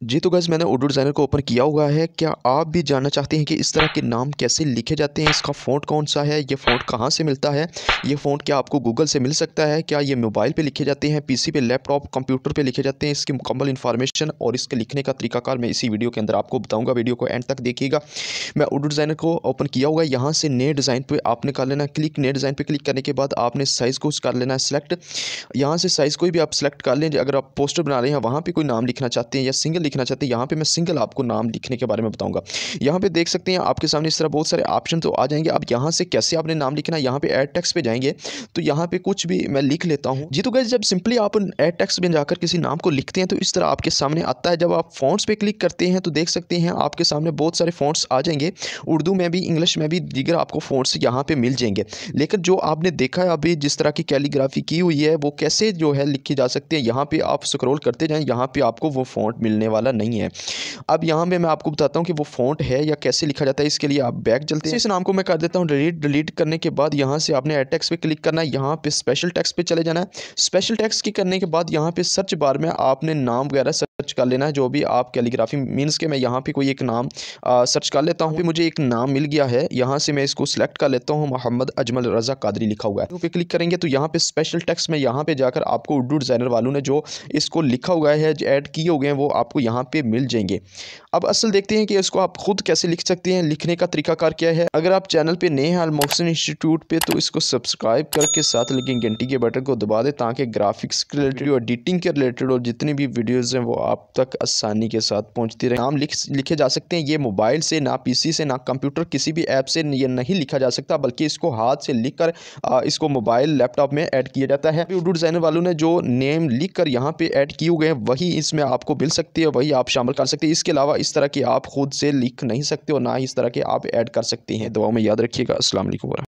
जी तो गाइस मैंने उर्दू डिज़ाइनर को ओपन किया हुआ है। क्या आप भी जानना चाहते हैं कि इस तरह के नाम कैसे लिखे जाते हैं? इसका फ़ॉन्ट कौन-सा है? ये फ़ॉन्ट कहाँ से मिलता है? ये फ़ॉन्ट क्या आपको गूगल से मिल सकता है? क्या ये मोबाइल पे लिखे जाते हैं, पीसी पे, लैपटॉप, कंप्यूटर पे लिखे जाते हैं? इसकी मुकम्मल इन्फॉर्मेशन और इसके लिखने का तरीकाकार मैं इसी वीडियो के अंदर आपको बताऊँगा। वीडियो को एंड तक देखिएगा। मैं उर्दू डिज़ाइनर को ओपन किया हुआ है। यहाँ से नए डिज़ाइन पे आपने कर लेना है क्लिक। नए डिज़ाइन पे क्लिक करने के बाद आपने साइज़ को कर लेना है सिलेक्ट। यहाँ से साइज़ कोई भी आप सिलेक्ट कर लें। अगर आप पोस्टर बना रहे हैं वहाँ पे कोई नाम लिखना चाहते हैं या सिंगल लिखना चाहते हैं, यहाँ पे मैं सिंगल आपको नाम लिखने के बारे में बताऊँगा। यहाँ पे देख सकते हैं आपके सामने इस तरह बहुत सारे ऑप्शन तो आ जाएँगे। अब यहाँ से कैसे आपने नाम लिखना है, यहाँ पे ऐड टेक्स्ट पे जाएँगे तो यहाँ पे कुछ भी मैं लिख लेता हूँ। जी तो गाइस जब सिंपली आप ऐड टेक्स्ट में जाकर किसी नाम को लिखते हैं तो इस तरह आपके सामने आता है। जब आप फ़ॉन्ट्स पे क्लिक करते हैं तो देख सकते हैं आपके सामने बहुत सारे फ़ॉन्ट्स आ जाएँगे। उर्दू में भी, इंग्लिश में भी दीगर आपको फ़ॉन्ट्स यहाँ पे मिल जाएँगे। लेकिन जो आपने देखा है अभी जिस तरह की कैलीग्राफी की हुई है वो कैसे जो है लिखी जा सकती है, यहाँ पे आप स्क्रॉल करते जाएँ, यहाँ पे आपको वो फ़ॉन्ट मिलने वाला नहीं है। अब यहाँ पे मैं आपको बताता हूँ कि वो फ़ॉन्ट है या कैसे लिखा जाता है। इसके लिए आप बैक चलते हैं। इस नाम को मैं कर देता हूँ डिलीट। डिलीट करने के बाद यहाँ से आपने ऐड टेक्स्ट पे क्लिक करना है। यहाँ पे स्पेशल टेक्स्ट पे चले जाना है। स्पेशल टेक्स्ट की करने के बाद यहाँ पे सर्च बार में आपने नाम वगैरह सर्च कर लेना है, जो भी आप कैलीग्राफी मीन्स के मैं यहाँ पे कोई एक नाम सर्च कर लेता हूँ। मुझे एक नाम मिल गया है, यहाँ से मैं इसको सिलेक्ट कर लेता हूँ। मोहम्मद अजमल रज़ा कादरी लिखा हुआ है। तो पे क्लिक करेंगे तो यहाँ पे स्पेशल टेक्स्ट में यहाँ पे जाकर आपको उर्दू डिज़ाइनर वालों ने जो इसको लिखा हुआ है, जो ऐड किए हुए हैं, वो आपको यहाँ पे मिल जाएंगे। अब असल देखते हैं कि इसको आप खुद कैसे लिख सकते हैं। लिखने का तरीकाकार क्या है। अगर आप चैनल पे नए हैं अल मोहसिन इंस्टीट्यूट पे तो इसको सब्सक्राइब करके साथ लगे घंटी के बटन को दबा दें ताकि ग्राफिक्स के रिलेटेड और एडिटिंग के रिलेटेड और जितनी भी वीडियोज़ हैं वो आप तक आसानी के साथ पहुँचती रहे। नाम लिखे जा सकते हैं। ये मोबाइल से, ना पीसी से, ना कंप्यूटर, किसी भी ऐप से ये नहीं लिखा जा सकता, बल्कि इसको हाथ से लिख कर इसको मोबाइल लैपटॉप में ऐड किया जाता है। उर्दू डिज़ाइनर वालों ने जो नेम लिख कर यहाँ पे ऐड किए हुए हैं वही इसमें आपको मिल सकती है, वही आप शामिल कर सकते हैं। इसके अलावा इस तरह की आप खुद से लिख नहीं सकते और ना ही इस तरह के आप ऐड कर सकते हैं। दुआ में याद रखिएगा। अस्सलाम वालेकुम।